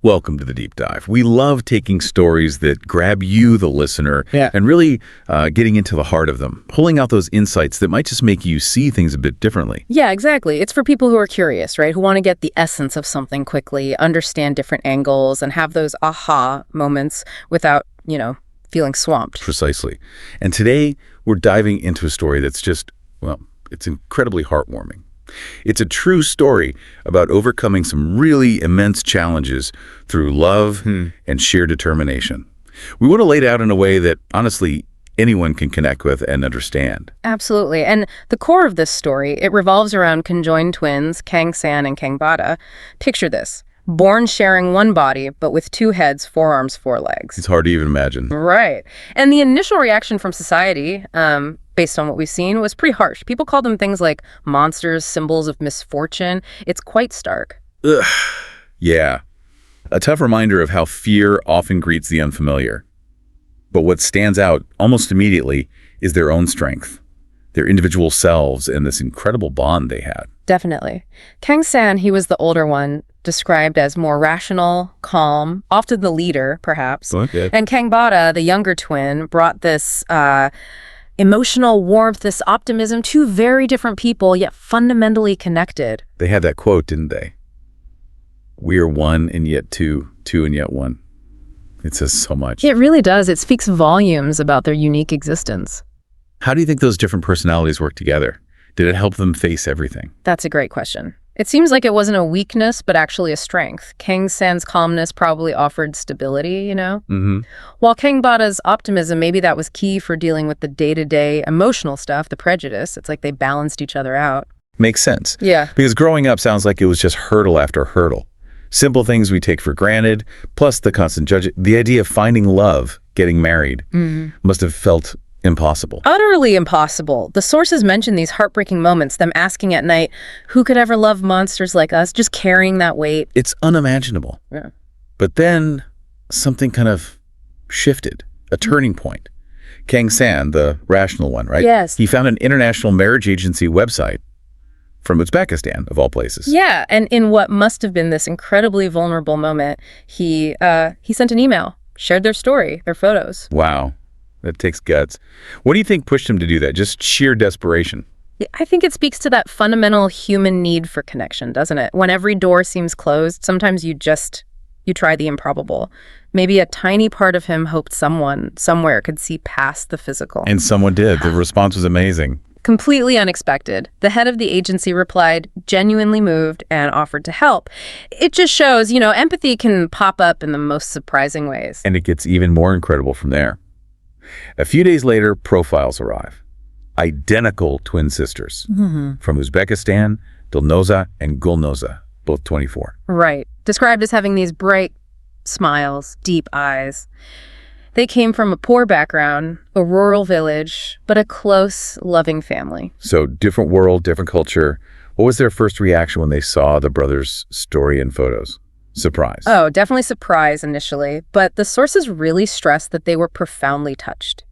Welcome to the Deep Dive. We love taking stories that grab you, the listener, Yeah. and really getting into the heart of them, pulling out those insights that might just make you see things a bit differently. Yeah, exactly. It's for people who are curious, right? Who want to get the essence of something quickly, understand different angles, and have those aha moments without, feeling swamped. Precisely. And today, we're diving into a story that's just, well, it's incredibly heartwarming. It's a true story about overcoming some really immense challenges through love and sheer determination. We want to lay it out in a way that, honestly, anyone can connect with and understand. Absolutely. And the core of this story, it revolves around conjoined twins, Kang and Kang Bada. Picture this. Born sharing one body, but with two heads, four arms, four legs. It's hard to even imagine. Right. And the initial reaction from society, based on what we've seen, was pretty harsh. People called them things like monsters, symbols of misfortune. It's quite stark. Ugh. Yeah. A tough reminder of how fear often greets the unfamiliar. But what stands out almost immediately is their own strength, their individual selves, and this incredible bond they had. Definitely. Kang, he was the older one, described as more rational, calm, often the leader, perhaps. Okay. And Kang Bada, the younger twin, brought this emotional warmth, this optimism, two very different people, yet fundamentally connected. They had that quote, didn't they? We are one and yet two, two and yet one. It says so much. It really does. It speaks volumes about their unique existence. How do you think those different personalities work together? Did it help them face everything? That's a great question. It seems like it wasn't a weakness, but actually a strength. Kang San's calmness probably offered stability, While Kang Bada's optimism, maybe that was key for dealing with the day-to-day emotional stuff, the prejudice. It's like they balanced each other out. Makes sense. Yeah. Because growing up sounds like it was just hurdle after hurdle. Simple things we take for granted, plus the constant judging. The idea of finding love, getting married, must have felt impossible. Utterly impossible. The sources mention these heartbreaking moments, them asking at night, who could ever love monsters like us, just carrying that weight. It's unimaginable. Yeah. But then something kind of shifted, a turning point. Kang San, the rational one, right? Yes. He found an international marriage agency website from Uzbekistan, of all places. Yeah, and in what must have been this incredibly vulnerable moment, he sent an email, shared their story, their photos. Wow. That takes guts. What do you think pushed him to do that? Just sheer desperation? Yeah, I think it speaks to that fundamental human need for connection, doesn't it? When every door seems closed, sometimes you try the improbable. Maybe a tiny part of him hoped someone, somewhere, could see past the physical. And someone did. The response was amazing. Completely unexpected. The head of the agency replied, genuinely moved, and offered to help. It just shows, empathy can pop up in the most surprising ways. And it gets even more incredible from there. A few days later, profiles arrive. Identical twin sisters from Uzbekistan, Dilnoza and Gulnoza, both 24. Right. Described as having these bright smiles, deep eyes. They came from a poor background, a rural village, but a close, loving family. So different world, different culture. What was their first reaction when they saw the brothers' story and photos? Surprise. Oh, definitely surprise initially, but the sources really stressed that they were profoundly touched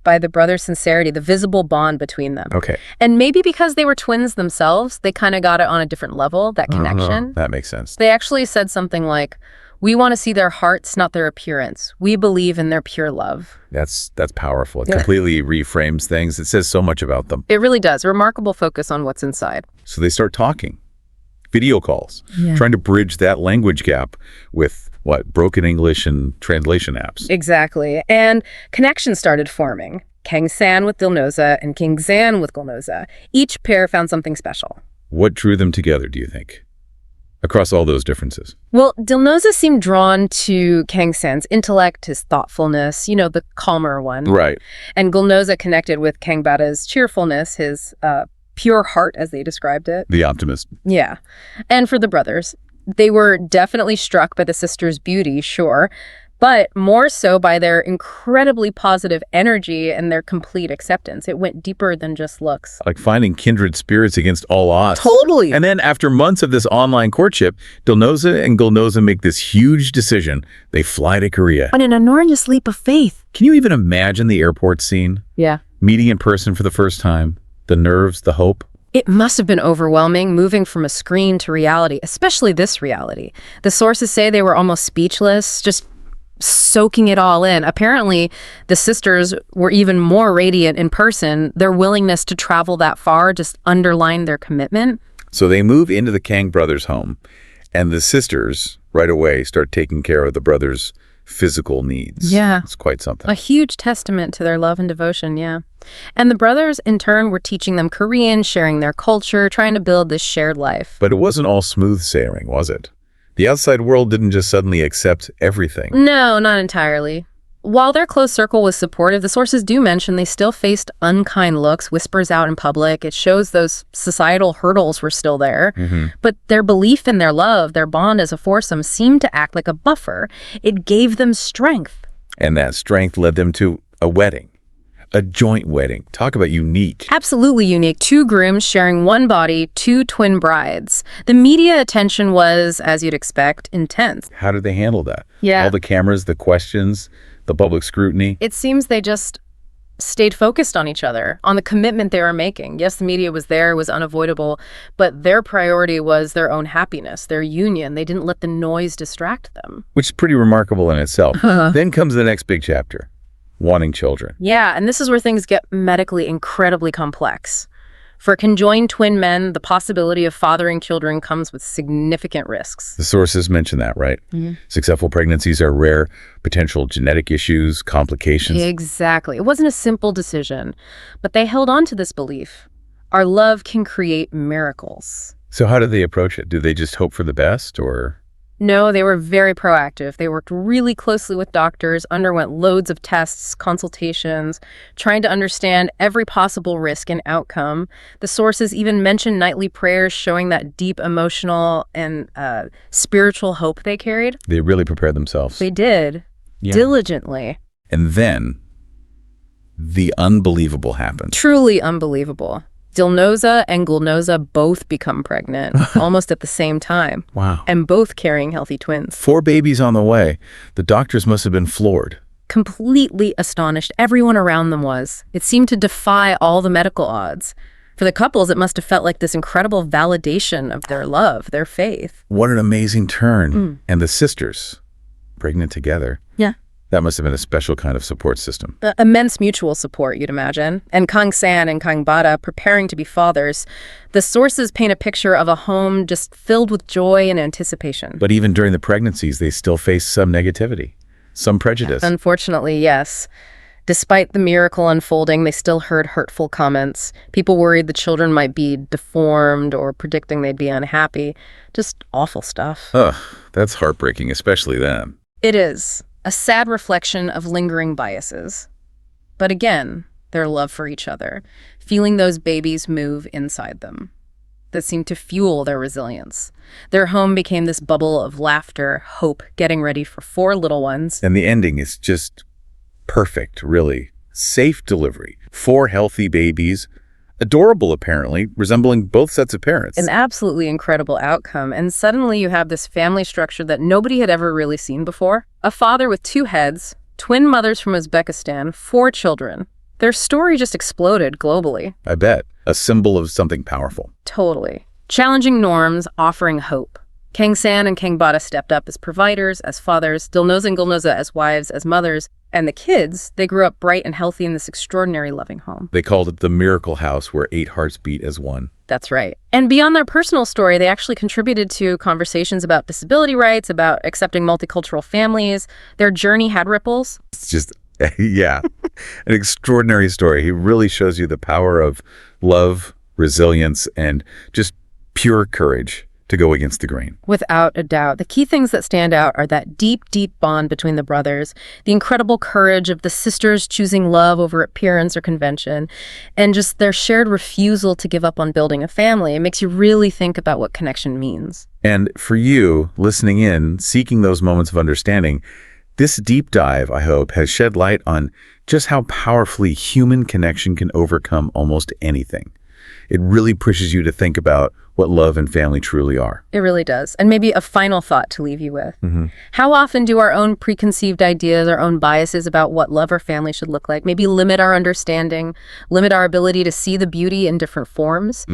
by the brothers' sincerity, the visible bond between them. Okay. And maybe because they were twins themselves, they kind of got it on a different level, that connection. That makes sense. They actually said something like, we want to see their hearts, not their appearance. We believe in their pure love. That's powerful. It completely reframes things. It says so much about them. It really does. A remarkable focus on what's inside. So they start talking. Video calls, trying to bridge that language gap with, broken English and translation apps. Exactly. And connections started forming. Kang San with Dilnoza and Kang Zan with Gulnoza. Each pair found something special. What drew them together, do you think, across all those differences? Well, Dilnoza seemed drawn to Kang San's intellect, his thoughtfulness, the calmer one. Right. And Gulnoza connected with Kang Bada's cheerfulness, his pure heart, as they described it. The optimist. Yeah. And for the brothers, they were definitely struck by the sisters' beauty, sure, but more so by their incredibly positive energy and their complete acceptance. It went deeper than just looks. Like finding kindred spirits against all odds. Totally. And then after months of this online courtship, Dilnoza and Gulnoza make this huge decision. They fly to Korea. On an enormous leap of faith. Can you even imagine the airport scene? Yeah. Meeting in person for the first time. The nerves, the hope. It must have been overwhelming moving from a screen to reality, especially this reality. The sources say they were almost speechless, just soaking it all in. Apparently, the sisters were even more radiant in person. Their willingness to travel that far just underlined their commitment. So they move into the Kang brothers' home, and the sisters right away start taking care of the brothers' physical needs. Yeah. It's quite something. A huge testament to their love and devotion, yeah. And the brothers, in turn, were teaching them Korean, sharing their culture, trying to build this shared life. But it wasn't all smooth sailing, was it? The outside world didn't just suddenly accept everything. No, not entirely. While their close circle was supportive, the sources do mention they still faced unkind looks, whispers out in public. It shows those societal hurdles were still there. But their belief in their love, their bond as a foursome, seemed to act like a buffer. It gave them strength. And that strength led them to a wedding. A joint wedding. Talk about unique. Absolutely unique. 2 grooms sharing one body, 2 twin brides. The media attention was, as you'd expect, intense. How did they handle that? Yeah. All the cameras, the questions, the public scrutiny. It seems they just stayed focused on each other, on the commitment they were making. Yes, the media was there, it was unavoidable, but their priority was their own happiness, their union. They didn't let the noise distract them. Which is pretty remarkable in itself. Then comes the next big chapter, wanting children. Yeah, and this is where things get medically incredibly complex. For conjoined twin men, the possibility of fathering children comes with significant risks. The sources mention that, right? Successful pregnancies are rare, potential genetic issues, complications. Exactly. It wasn't a simple decision, but they held on to this belief. Our love can create miracles. So how did they approach it? Did they just hope for the best, or? No, they were very proactive. They worked really closely with doctors, underwent loads of tests, consultations, trying to understand every possible risk and outcome. The sources even mentioned nightly prayers showing that deep emotional and spiritual hope they carried. They really prepared themselves. They did, diligently. And then the unbelievable happened. Truly unbelievable. Dilnoza and Gulnoza both become pregnant almost at the same time. Wow. And both carrying healthy twins. 4 babies on the way. The doctors must have been floored. Completely astonished. Everyone around them was. It seemed to defy all the medical odds. For the couples, it must have felt like this incredible validation of their love, their faith. What an amazing turn. And the sisters, pregnant together. Yeah. That must have been a special kind of support system. Immense mutual support, you'd imagine. And Kang and Kang Bada preparing to be fathers. The sources paint a picture of a home just filled with joy and anticipation. But even during the pregnancies, they still faced some negativity, some prejudice. Unfortunately, yes. Despite the miracle unfolding, they still heard hurtful comments. People worried the children might be deformed or predicting they'd be unhappy. Just awful stuff. Ugh, that's heartbreaking, especially them. It is. A sad reflection of lingering biases. But again, their love for each other, feeling those babies move inside them, that seemed to fuel their resilience. Their home became this bubble of laughter, hope, getting ready for 4 little ones. And the ending is just perfect, really. Safe delivery. 4 healthy babies. Adorable, apparently, resembling both sets of parents. An absolutely incredible outcome. And suddenly you have this family structure that nobody had ever really seen before. A father with 2 heads, twin mothers from Uzbekistan, 4 children. Their story just exploded globally. I bet. A symbol of something powerful. Totally. Challenging norms, offering hope. Kang and Kang Bada stepped up as providers, as fathers, Dilnoza and Gulnoza as wives, as mothers, and the kids, they grew up bright and healthy in this extraordinary loving home. They called it the miracle house where 8 hearts beat as one. That's right. And beyond their personal story, they actually contributed to conversations about disability rights, about accepting multicultural families. Their journey had ripples. It's just, yeah, an extraordinary story. He really shows you the power of love, resilience, and just pure courage to go against the grain. Without a doubt. The key things that stand out are that deep, deep bond between the brothers, the incredible courage of the sisters choosing love over appearance or convention, and just their shared refusal to give up on building a family. It makes you really think about what connection means. And for you, listening in, seeking those moments of understanding, this deep dive, I hope, has shed light on just how powerfully human connection can overcome almost anything. It really pushes you to think about what love and family truly are. It really does. And maybe a final thought to leave you with. How often do our own preconceived ideas, our own biases about what love or family should look like, maybe limit our understanding, limit our ability to see the beauty in different forms?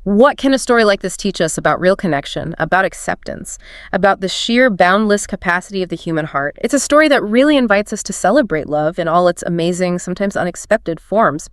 What can a story like this teach us about real connection, about acceptance, about the sheer boundless capacity of the human heart? It's a story that really invites us to celebrate love in all its amazing, sometimes unexpected forms.